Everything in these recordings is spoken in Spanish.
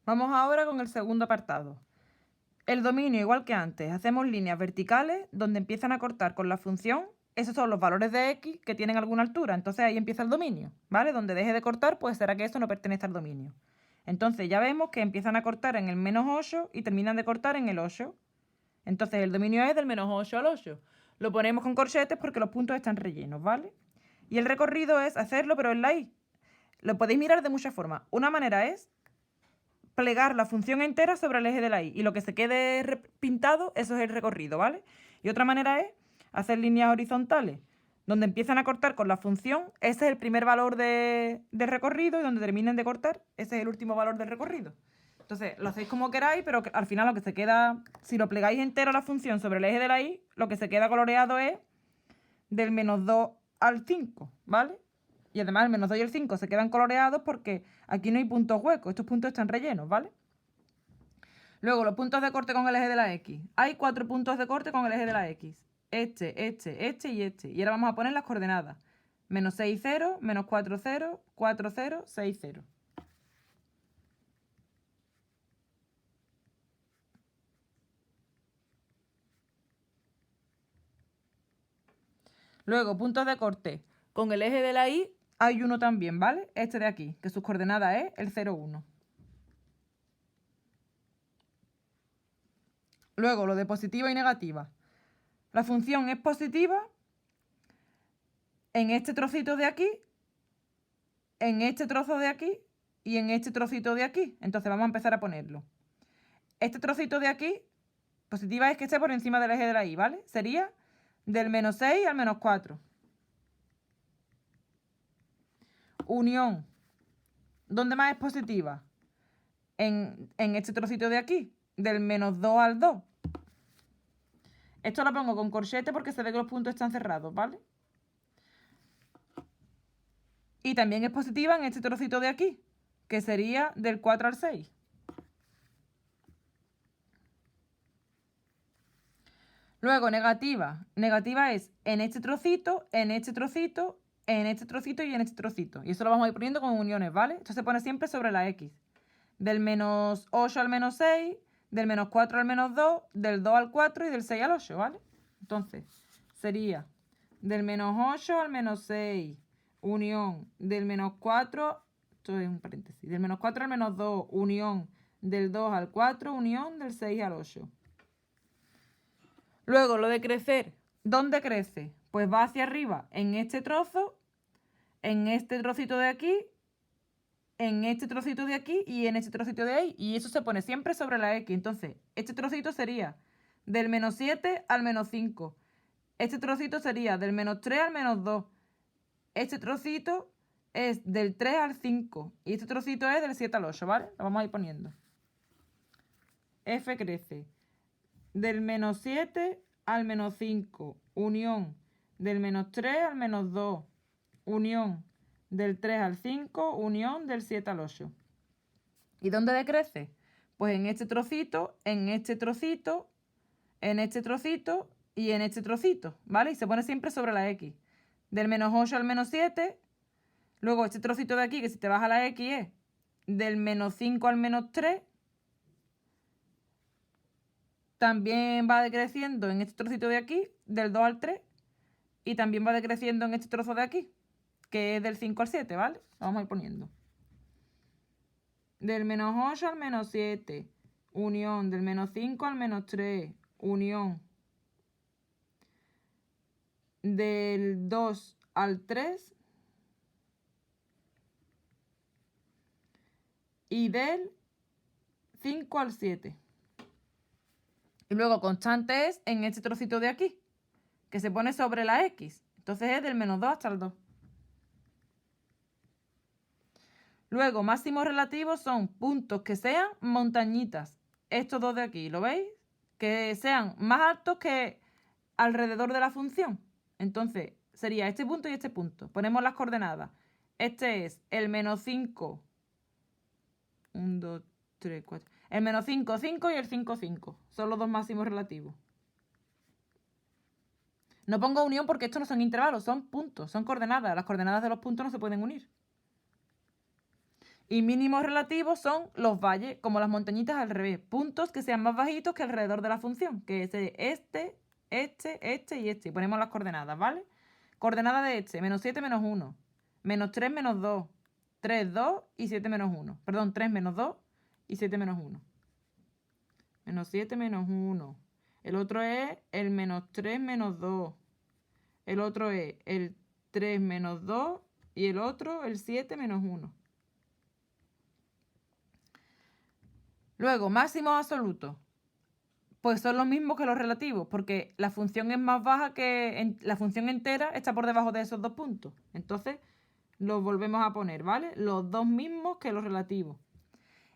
Vamos ahora con el segundo apartado. El dominio, igual que antes, hacemos líneas verticales donde empiezan a cortar con la función. Esos son los valores de x que tienen alguna altura, entonces ahí empieza el dominio, ¿vale? Donde deje de cortar, pues será que eso no pertenece al dominio. Entonces ya vemos que empiezan a cortar en el -8 y terminan de cortar en el 8. Entonces el dominio es del -8 al 8. Lo ponemos con corchetes porque los puntos están rellenos, ¿vale? Y el recorrido es hacerlo, pero en la y. Lo podéis mirar de muchas formas. Una manera es plegar la función entera sobre el eje de la y lo que se quede pintado, eso es el recorrido, ¿vale? Y otra manera es hacer líneas horizontales donde empiezan a cortar con la función, ese es el primer valor de recorrido, y donde terminen de cortar, ese es el último valor del recorrido. Entonces, lo hacéis como queráis, pero al final lo que se queda, si lo plegáis entero la función sobre el eje de la y, lo que se queda coloreado es del -2 al 5, ¿vale? Y además el -2 y el 5 se quedan coloreados porque aquí no hay puntos huecos, estos puntos están rellenos, ¿vale? Luego, los puntos de corte con el eje de la x. Hay 4 puntos de corte con el eje de la x. Este y este. Y ahora vamos a poner las coordenadas. -6, 0, -4, 0, 4, 0, 6, 0. Luego, puntos de corte con el eje de la y hay uno también, ¿vale? Este de aquí, que sus coordenadas es el 0, 1. Luego, lo de positiva y negativa. La función es positiva en este trocito de aquí, en este trozo de aquí y en este trocito de aquí. Entonces vamos a empezar a ponerlo. Este trocito de aquí, positiva es que esté por encima del eje de la y, ¿vale? Sería del -6 al -4. Unión. ¿Dónde más es positiva? En este trocito de aquí, del -2 al 2. Esto lo pongo con corchete porque se ve que los puntos están cerrados, ¿vale? Y también es positiva en este trocito de aquí, que sería del 4 al 6. Luego, negativa. Negativa es en este trocito, en este trocito, en este trocito y en este trocito. Y eso lo vamos a ir poniendo con uniones, ¿vale? Esto se pone siempre sobre la x. Del -8 al -6, del -4 al -2, del 2 al 4 y del 6 al 8, ¿vale? Entonces, sería del -8 al -6, unión del -4, esto es un paréntesis, del -4 al -2, unión del 2 al 4, unión del 6 al 8. Luego, lo de crecer. ¿Dónde crece? Pues va hacia arriba en este trozo, en este trocito de aquí, en este trocito de aquí y en este trocito de ahí. Y eso se pone siempre sobre la x. Entonces, este trocito sería del -7 al -5. Este trocito sería del -3 al -2. Este trocito es del 3 al 5. Y este trocito es del 7 al 8, ¿vale? Lo vamos a ir poniendo. F crece del -7 al -5, unión del -3 al -2, unión del 3 al 5, unión del 7 al 8. ¿Y dónde decrece? Pues en este trocito, en este trocito, en este trocito y en este trocito, ¿vale? Y se pone siempre sobre la x. Del -8 al -7, luego este trocito de aquí, que si te baja la x es del -5 al -3, también va decreciendo en este trocito de aquí, del 2 al 3, y también va decreciendo en este trozo de aquí, que es del 5 al 7, ¿vale? Lo vamos a ir poniendo. Del -8 al -7, unión del -5 al -3, unión del 2 al 3 y del 5 al 7. Y luego constante es en este trocito de aquí, que se pone sobre la x. Entonces es del -2 hasta el 2. Luego, máximos relativos son puntos que sean montañitas. Estos dos de aquí, ¿lo veis? Que sean más altos que alrededor de la función. Entonces, sería este punto y este punto. Ponemos las coordenadas. Este es el -5. 1, 2, 3, 4. El -5, 5 y el 5, 5. Son los dos máximos relativos. No pongo unión porque estos no son intervalos, son puntos, son coordenadas. Las coordenadas de los puntos no se pueden unir. Y mínimos relativos son los valles, como las montañitas al revés. Puntos que sean más bajitos que alrededor de la función, que es este y este. Y ponemos las coordenadas, ¿vale? Coordenada de este, menos 7, menos 1. Menos 3, menos 2. 3, 2 y 7, menos 1. Perdón, 3, menos 2 y 7, menos 1. Menos 7, menos 1. El otro es el menos 3, menos 2. El otro es el 3, menos 2. Y el otro, el 7, menos 1. Luego, máximos absolutos. Pues son los mismos que los relativos, porque la función es más baja que la función entera está por debajo de esos dos puntos. Entonces, los volvemos a poner, ¿vale? Los dos mismos que los relativos.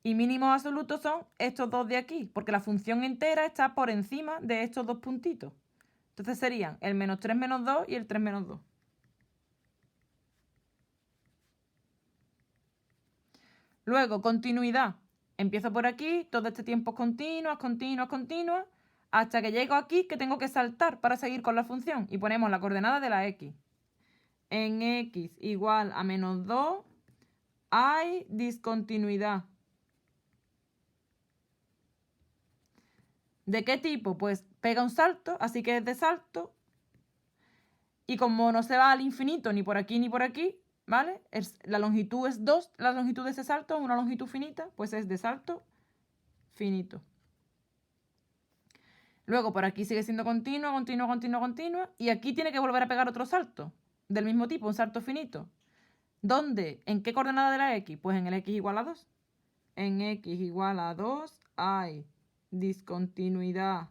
Y mínimos absolutos son estos dos de aquí, porque la función entera está por encima de estos dos puntitos. Entonces serían el menos 3 menos 2 y el 3 menos 2. Luego, continuidad. Empiezo por aquí, todo este tiempo es continuas, hasta que llego aquí que tengo que saltar para seguir con la función. Y ponemos la coordenada de la x. En x igual a menos 2 hay discontinuidad. ¿De qué tipo? Pues pega un salto, así que es de salto. Y como no se va al infinito ni por aquí, ¿vale? La longitud es 2, la longitud de ese salto es una longitud finita, pues es de salto finito. Luego por aquí sigue siendo continua, y aquí tiene que volver a pegar otro salto del mismo tipo, un salto finito. ¿Dónde? ¿En qué coordenada de la x? Pues en el x igual a 2. En x igual a 2 hay discontinuidad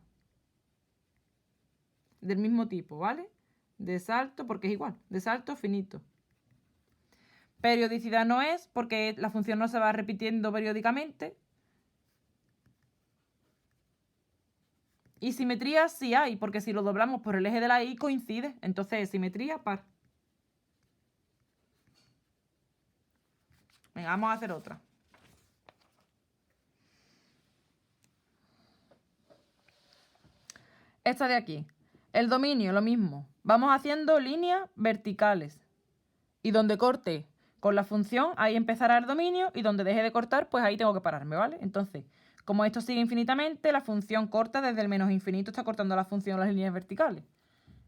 del mismo tipo, ¿vale? De salto, porque es igual, de salto finito. Periodicidad no es, porque la función no se va repitiendo periódicamente. Y simetría sí hay, porque si lo doblamos por el eje de la y coincide. Entonces, simetría par. Venga, vamos a hacer otra. Esta de aquí. El dominio, lo mismo. Vamos haciendo líneas verticales. Y donde corte con la función, ahí empezará el dominio. Y donde deje de cortar, pues ahí tengo que pararme, ¿vale? Entonces, como esto sigue infinitamente, la función corta desde el menos infinito, está cortando la función las líneas verticales.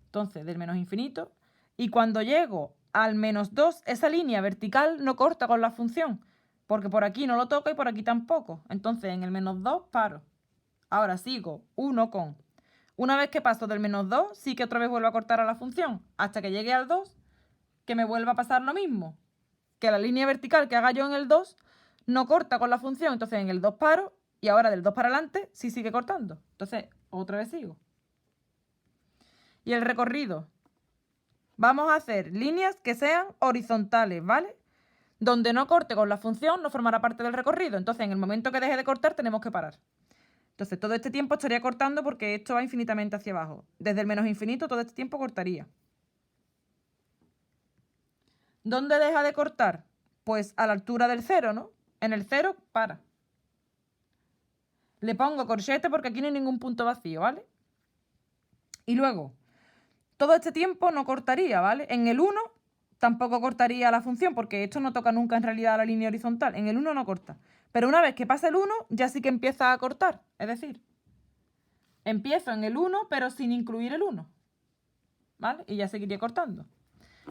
Entonces, del menos infinito. Y cuando llego al menos 2, esa línea vertical no corta con la función. Porque por aquí no lo toco y por aquí tampoco. Entonces, en el menos 2 paro. Ahora sigo 1 con. Una vez que paso del menos 2, sí que otra vez vuelvo a cortar a la función. Hasta que llegue al 2, que me vuelva a pasar lo mismo. Que la línea vertical que haga yo en el 2 no corta con la función. Entonces, en el 2 paro. Y ahora del 2 para adelante sí sigue cortando. Entonces, otra vez sigo. Y el recorrido. Vamos a hacer líneas que sean horizontales, ¿vale? Donde no corte con la función no formará parte del recorrido. Entonces, en el momento que deje de cortar, tenemos que parar. Entonces, todo este tiempo estaría cortando porque esto va infinitamente hacia abajo. Desde el menos infinito, todo este tiempo cortaría. ¿Dónde deja de cortar? Pues a la altura del 0, ¿no? En el 0, para. Le pongo corchete porque aquí no hay ningún punto vacío, ¿vale? Y luego, todo este tiempo no cortaría, ¿vale? En el 1 tampoco cortaría la función porque esto no toca nunca en realidad la línea horizontal. En el 1 no corta. Pero una vez que pasa el 1 ya sí que empieza a cortar. Es decir, empiezo en el 1 pero sin incluir el 1. ¿Vale? Y ya seguiría cortando.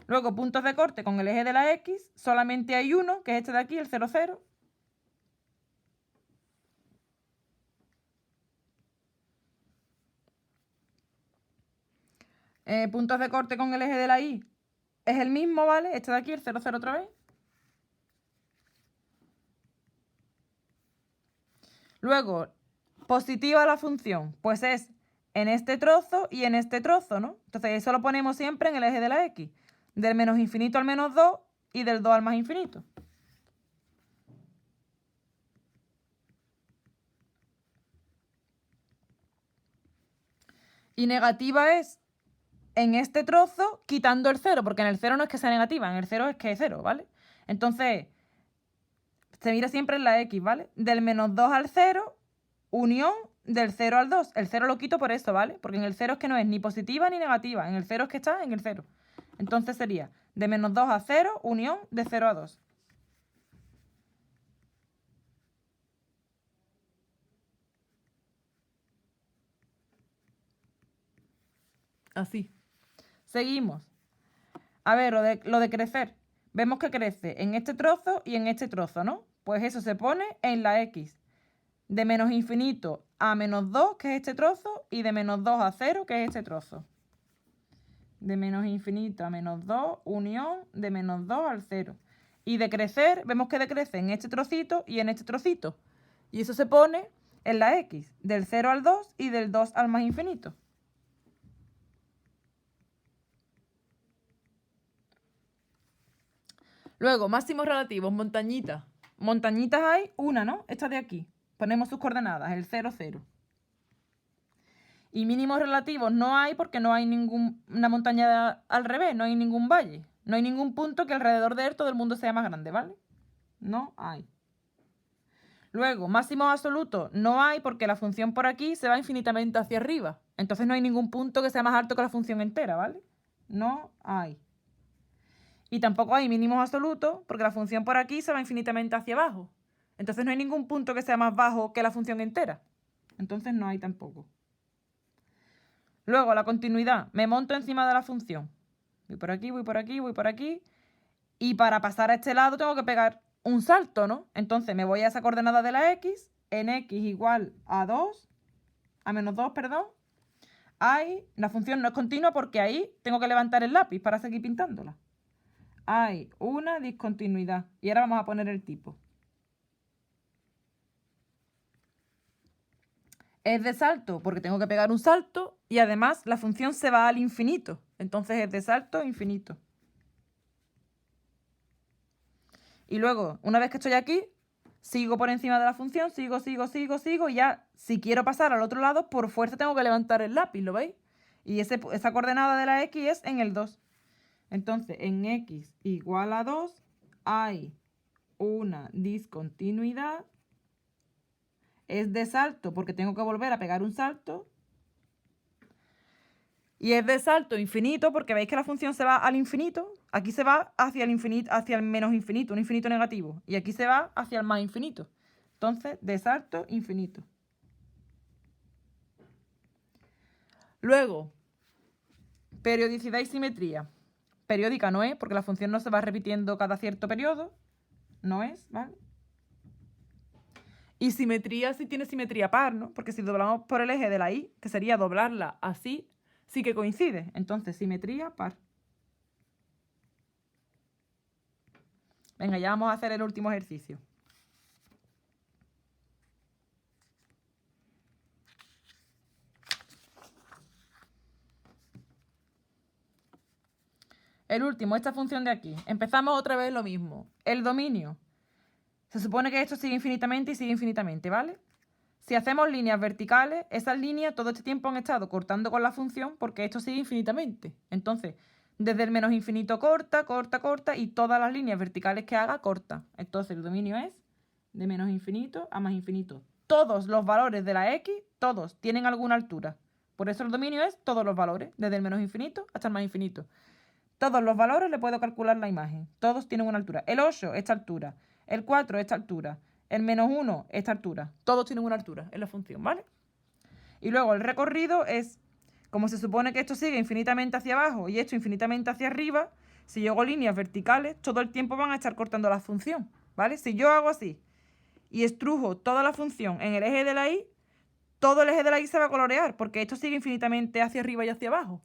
Luego puntos de corte con el eje de la X. Solamente hay uno, que es este de aquí, el 0, 0. Puntos de corte con el eje de la Y es el mismo, ¿vale? Este de aquí, el 0, 0 otra vez. Luego, positiva la función, pues es en este trozo y en este trozo, ¿no? Entonces eso lo ponemos siempre en el eje de la X. Del menos infinito al menos 2 y del 2 al más infinito. Y negativa es en este trozo quitando el 0, porque en el 0 no es que sea negativa, en el 0 es que es 0, ¿vale? Entonces, se mira siempre en la X, ¿vale? Del menos 2 al 0, unión del 0 al 2. El 0 lo quito por eso, ¿vale? Porque en el 0 es que no es ni positiva ni negativa. En el 0 es que está en el 0. Entonces sería de menos 2 a 0, unión de 0 a 2. Así. Seguimos. A ver, lo de crecer. Vemos que crece en este trozo y en este trozo, ¿no? Pues eso se pone en la X. De menos infinito a menos 2, que es este trozo, y de menos 2 a 0, que es este trozo. De menos infinito a menos 2, unión de menos 2 al 0. Y de crecer, vemos que decrece en este trocito y en este trocito. Y eso se pone en la X, del 0 al 2 y del 2 al más infinito. Luego, máximos relativos, montañitas. Montañitas hay una, ¿no? Esta de aquí. Ponemos sus coordenadas, el 0, 0. Y mínimos relativos no hay porque no hay ninguna montaña al revés, no hay ningún valle. No hay ningún punto que alrededor de él todo el mundo sea más grande, ¿vale? No hay. Luego, máximos absolutos no hay porque la función por aquí se va infinitamente hacia arriba. Entonces no hay ningún punto que sea más alto que la función entera, ¿vale? No hay. Y tampoco hay mínimos absolutos porque la función por aquí se va infinitamente hacia abajo. Entonces no hay ningún punto que sea más bajo que la función entera. Entonces no hay tampoco. Luego, la continuidad. Me monto encima de la función. Voy por aquí, voy por aquí, voy por aquí. Y para pasar a este lado tengo que pegar un salto, ¿no? Entonces me voy a esa coordenada de la X. En X igual a 2, a menos 2, perdón. Ahí, la función no es continua porque ahí tengo que levantar el lápiz para seguir pintándola. Hay una discontinuidad. Y ahora vamos a poner el tipo. Es de salto porque tengo que pegar un salto y además la función se va al infinito. Entonces es de salto infinito. Y luego, una vez que estoy aquí, sigo por encima de la función, sigo, y ya si quiero pasar al otro lado, por fuerza tengo que levantar el lápiz, ¿lo veis? Y esa coordenada de la X es en el 2. Entonces, en X igual a 2 hay una discontinuidad. Es de salto porque tengo que volver a pegar un salto. Y es de salto infinito porque veis que la función se va al infinito. Aquí se va hacia el infinito, hacia el menos infinito, un infinito negativo. Y aquí se va hacia el más infinito. Entonces, de salto infinito. Luego, periodicidad y simetría. Periódica no es porque la función no se va repitiendo cada cierto periodo. No es, ¿vale? Y simetría sí tiene simetría par, ¿no? Porque si doblamos por el eje de la Y, que sería doblarla así, sí que coincide. Entonces, simetría par. Venga, ya vamos a hacer el último ejercicio. El último, esta función de aquí. Empezamos otra vez lo mismo. El dominio. Se supone que esto sigue infinitamente y sigue infinitamente, ¿vale? Si hacemos líneas verticales, esas líneas todo este tiempo han estado cortando con la función porque esto sigue infinitamente. Entonces, desde el menos infinito corta, corta, corta y todas las líneas verticales que haga corta. Entonces el dominio es de menos infinito a más infinito. Todos los valores de la X, todos tienen alguna altura. Por eso el dominio es todos los valores, desde el menos infinito hasta el más infinito. Todos los valores le puedo calcular la imagen. Todos tienen una altura. El 8, esta altura. El 4, esta altura. El menos 1, esta altura. Todos tienen una altura en la función, ¿vale? Y luego el recorrido es, como se supone que esto sigue infinitamente hacia abajo y esto infinitamente hacia arriba, si yo hago líneas verticales, todo el tiempo van a estar cortando la función, ¿vale? Si yo hago así y estrujo toda la función en el eje de la Y, todo el eje de la Y se va a colorear, porque esto sigue infinitamente hacia arriba y hacia abajo.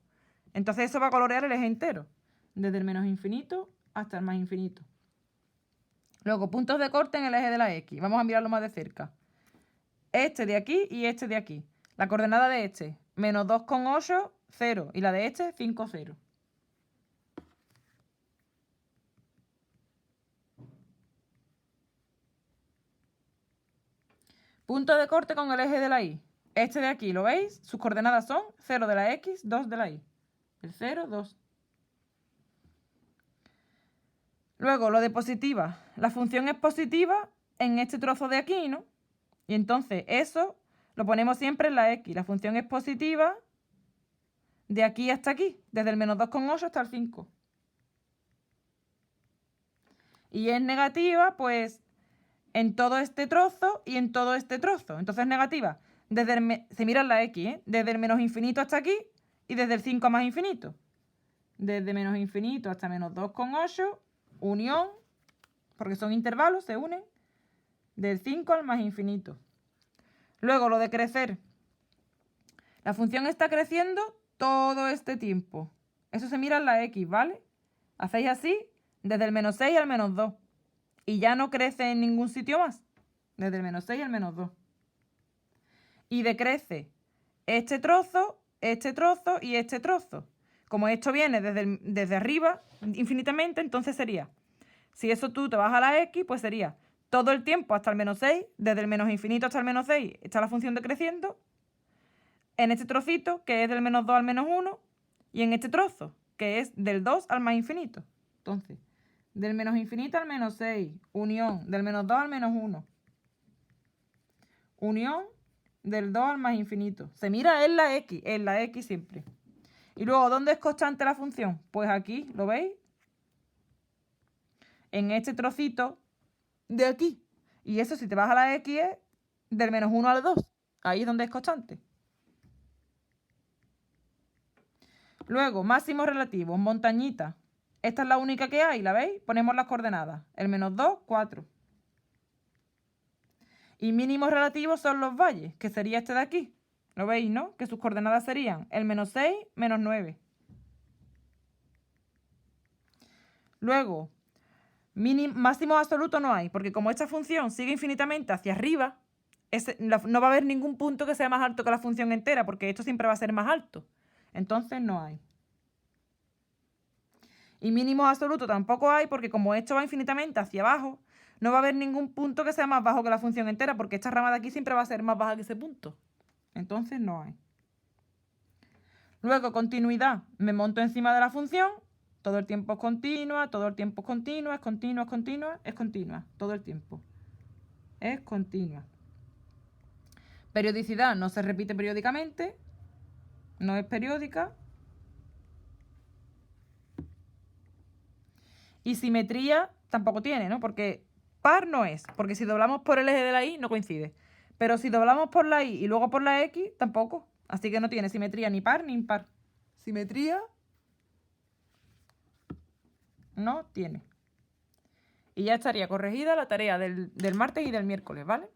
Entonces eso va a colorear el eje entero, desde el menos infinito hasta el más infinito. Luego, puntos de corte en el eje de la X. Vamos a mirarlo más de cerca. Este de aquí y este de aquí. La coordenada de este, menos 2,8, 0. Y la de este, 5, 0. Punto de corte con el eje de la Y. Este de aquí, ¿lo veis? Sus coordenadas son 0 de la X, 2 de la Y. El 0, 2. Luego, lo de positiva. La función es positiva en este trozo de aquí, ¿no? Y entonces eso lo ponemos siempre en la X. La función es positiva de aquí hasta aquí, desde el menos 2,8 hasta el 5. Y es negativa, pues, en todo este trozo y en todo este trozo. Entonces es negativa. Se mira en la X, ¿eh? Desde el menos infinito hasta aquí y desde el 5 a más infinito. Desde menos infinito hasta menos 2,8, unión, porque son intervalos, se unen, del 5 al más infinito. Luego lo de crecer. La función está creciendo todo este tiempo. Eso se mira en la x, ¿vale? Hacéis así desde el menos 6 al menos 2. Y ya no crece en ningún sitio más. Desde el menos 6 al menos 2. Y decrece este trozo y este trozo. Como esto viene desde arriba infinitamente, entonces sería, si eso tú te vas a la x, pues sería todo el tiempo hasta el menos 6, desde el menos infinito hasta el menos 6 está la función decreciendo, en este trocito, que es del menos 2 al menos 1, y en este trozo, que es del 2 al más infinito. Entonces, del menos infinito al menos 6, unión, del menos 2 al menos 1, unión, del 2 al más infinito. Se mira en la x siempre. Y luego, ¿dónde es constante la función? Pues aquí, ¿lo veis? En este trocito de aquí. Y eso, si te vas a la x, es del menos 1 al 2. Ahí es donde es constante. Luego, máximos relativos, montañita. Esta es la única que hay, ¿la veis? Ponemos las coordenadas. El menos 2, 4. Y mínimos relativos son los valles, que sería este de aquí. ¿Lo veis, no? Que sus coordenadas serían el menos 6, menos 9. Luego, máximos absolutos no hay, porque como esta función sigue infinitamente hacia arriba, no va a haber ningún punto que sea más alto que la función entera, porque esto siempre va a ser más alto. Entonces no hay. Y mínimos absolutos tampoco hay, porque como esto va infinitamente hacia abajo, no va a haber ningún punto que sea más bajo que la función entera, porque esta rama de aquí siempre va a ser más baja que ese punto. Entonces no hay. Luego, continuidad. Me monto encima de la función. Todo el tiempo es continua, todo el tiempo es continua, es continua, es continua, es continua. Todo el tiempo. Es continua. Periodicidad no se repite periódicamente. No es periódica. Y simetría tampoco tiene, ¿no? Porque par no es. Porque si doblamos por el eje de la y, no coincide. Pero si doblamos por la y luego por la x, tampoco. Así que no tiene simetría ni par ni impar. Simetría no tiene. Y ya estaría corregida la tarea del martes y del miércoles, ¿vale?